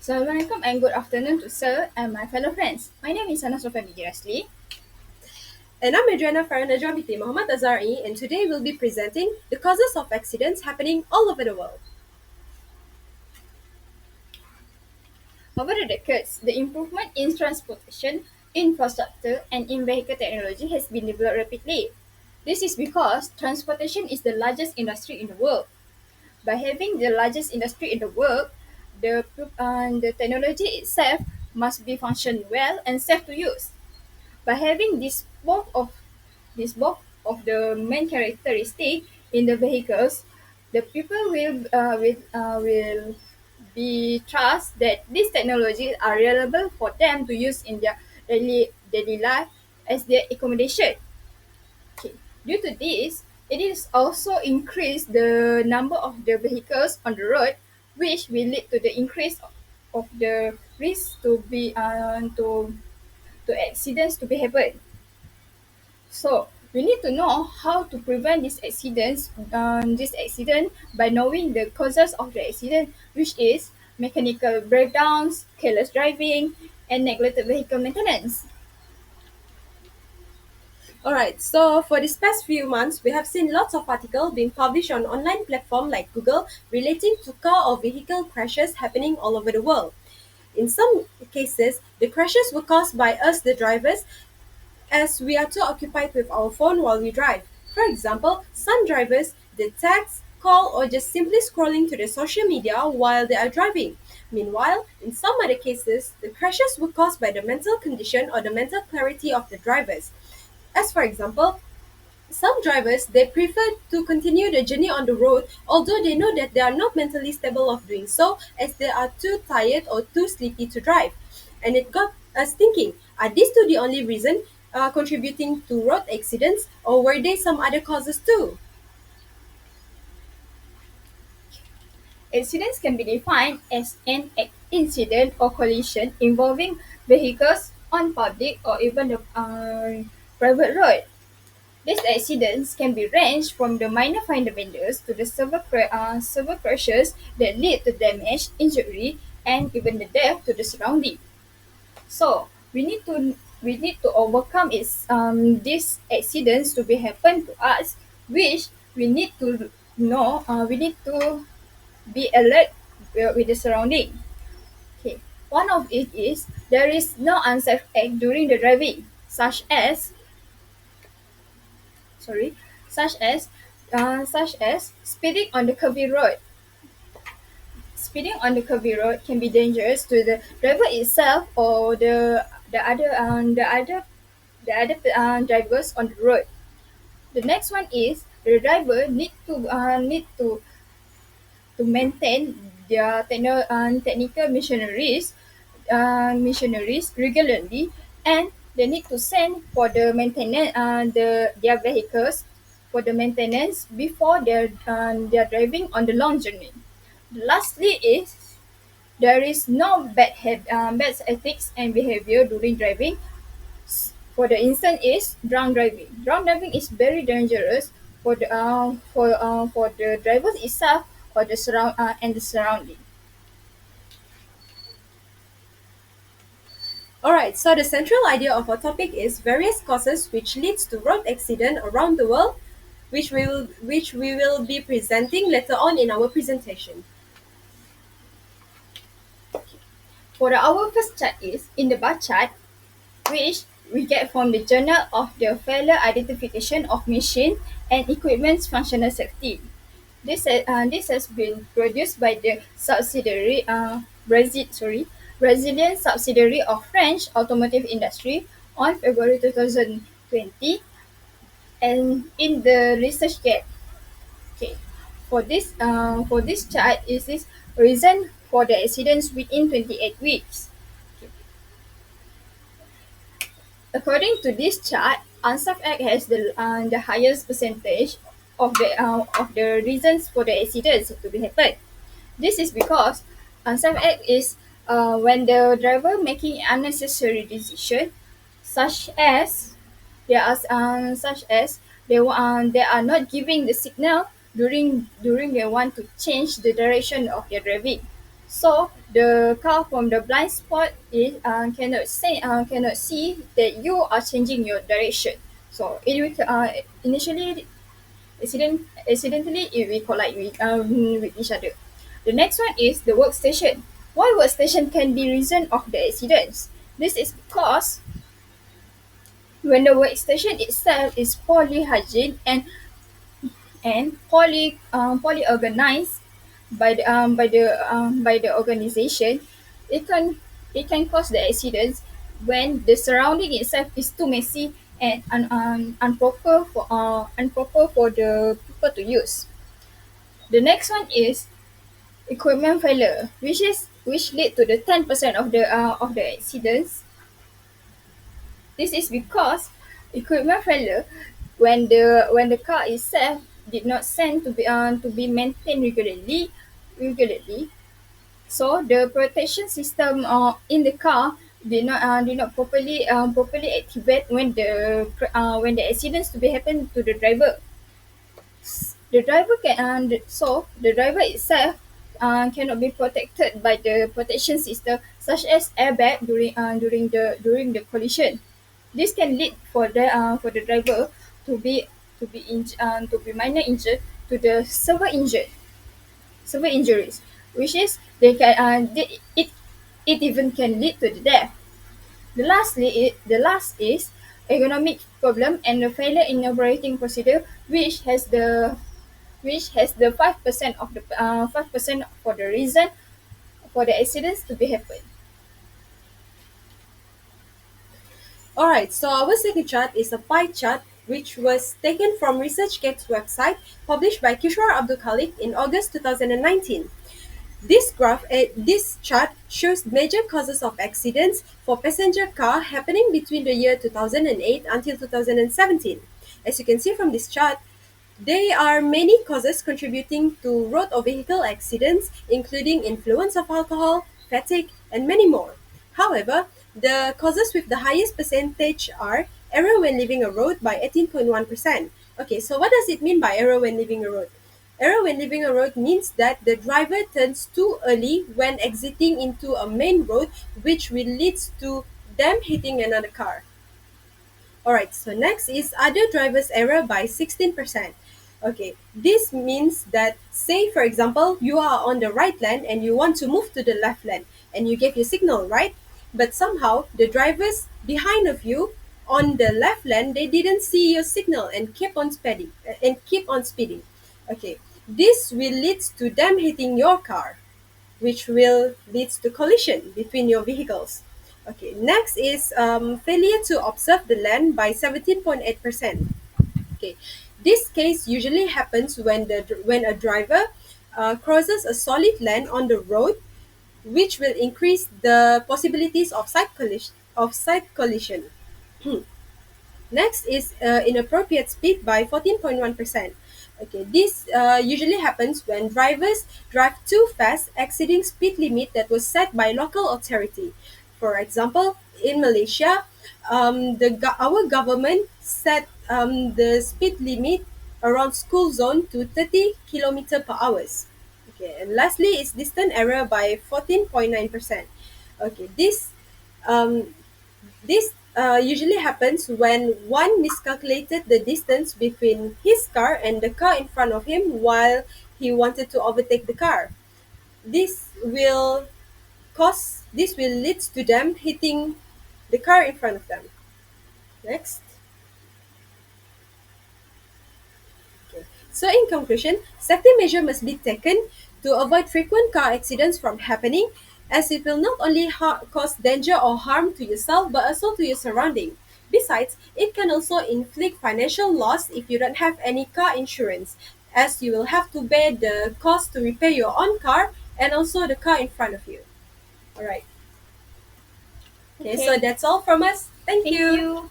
Assalamualaikum and good afternoon to Sir and my fellow friends. My name is Sofea. And I'm Adriana, Farah, Najwa binti Muhammad Azari, and today we'll be presenting the causes of accidents happening all over the world. Over the decades, the improvement in transportation, infrastructure, and in vehicle technology has been developed rapidly. This is because transportation is the largest industry in the world. By having the largest industry in the world, the technology itself must be function well and safe to use. By having this both of the main characteristic in the vehicles, the people will be trust that these technologies are reliable for them to use in their daily life as their accommodation. Okay. Due to this, it is also increase the number of the vehicles on the road, which will lead to the increase of the risk to accidents to be happen. So we need to know how to prevent this accident by knowing the causes of the accident, which is mechanical breakdowns, careless driving, and neglected vehicle maintenance. Alright, so for these past few months, we have seen lots of articles being published on online platforms like Google relating to car or vehicle crashes happening all over the world. In some cases, the crashes were caused by us, the drivers, as we are too occupied with our phone while we drive. For example, some drivers they text, call, or just simply scrolling to the social media while they are driving. Meanwhile, in some other cases, the crashes were caused by the mental condition or the mental clarity of the drivers. As for example, some drivers they prefer to continue the journey on the road although they know that they are not mentally stable of doing so as they are too tired or too sleepy to drive. And it got us thinking, are these two the only reason contributing to road accidents or were there some other causes too? Accidents can be defined as an incident or collision involving vehicles on public or even the private road. These accidents can be ranged from the minor fender benders to the severe crashes that lead to damage, injury, and even the death to the surrounding. So we need to overcome these accidents to be happen to us, which we need to know. We need to be alert with the surrounding. Okay. One of it is there is no unsafe act during the driving, sorry, such as such as speeding on the curvy road. Speeding on the curvy road can be dangerous to the driver itself or the other drivers on the road. The next one is the driver need to maintain their technical machineries regularly, and they need to send for the maintenance their vehicles for the maintenance before they're driving on the long journey. Lastly is there is no bad ethics and behavior during driving. For the instance is drunk driving. Drunk driving is very dangerous for the drivers itself or the surrounding. Alright, so the central idea of our topic is various causes which leads to road accident around the world, which we will be presenting later on in our presentation. For our first chart is in the bar chart, which we get from the Journal of the Failure Identification of Machine and Equipment's Functional Safety. This has been produced by the Brazilian subsidiary of French automotive industry on February 2020, and in the research gap. Okay, for this chart is this reason for the accidents within 28 weeks. Okay. According to this chart, unsafe act has the highest percentage of the reasons for the accidents to be happen. This is because unsafe act is when the driver making unnecessary decision, such as they are not giving the signal during they want to change the direction of their driving. So the car from the blind spot is cannot see that you are changing your direction. So it will initially accidentally it will collide with each other. The next one is the workstation. Why workstation can be reason of the accidents? This is because when the workstation itself is poorly hygiene and poorly organized by the organization, it can it can cause the accidents when the surrounding itself is too messy and improper for the people to use. The next one is equipment failure, which lead to the 10% of the accidents. This is because equipment failure when the car itself did not send to be maintained regularly. So the protection system in the car did not properly activate when the accidents to be happen to the driver. The driver can so the driver itself cannot be protected by the protection system such as airbag during the collision. This can lead for the driver to be to be minor injured to the severe injuries, which is it even can lead to the death. The last is economic problem and the failure in operating procedure, which has the 5% of the 5% for the reason for the accidents to be happen. Alright, so our second chart is a pie chart which was taken from ResearchGate's website published by Kishore Abdul Khalik in August 2019. This chart shows major causes of accidents for passenger car happening between the year 2008 until 2017. As you can see from this chart, there are many causes contributing to road or vehicle accidents, including influence of alcohol, fatigue, and many more. However, the causes with the highest percentage are error when leaving a road by 18.1%. Okay, so what does it mean by error when leaving a road? Error when leaving a road means that the driver turns too early when exiting into a main road, which will lead to them hitting another car. Alright, so next is other driver's error by 16%. Okay, this means that, say for example, you are on the right lane and you want to move to the left lane and you gave your signal, right? But somehow the drivers behind of you on the left lane, they didn't see your signal and keep on speeding. Okay, this will lead to them hitting your car, which will lead to collision between your vehicles. Okay, next is failure to observe the lane by 17.8%. Okay, this case usually happens when a driver crosses a solid lane on the road, which will increase the possibilities of side collision. Next is inappropriate speed by 14.1%. Okay, this usually happens when drivers drive too fast, exceeding speed limit that was set by local authority. For example, in Malaysia, our government set the speed limit around school zone to 30 kilometer per hours. Okay, and lastly is distance error by 14.9%. Okay, um, this usually happens when one miscalculated the distance between his car and the car in front of him while he wanted to overtake the car. This will this will lead to them hitting the car in front of them. Next. Okay. So in conclusion, safety measure must be taken to avoid frequent car accidents from happening, as it will not only cause danger or harm to yourself but also to your surrounding. Besides, it can also inflict financial loss if you don't have any car insurance, as you will have to bear the cost to repair your own car and also the car in front of you. Alright. Okay, so Okay, that's all from us. Thank thank you. you.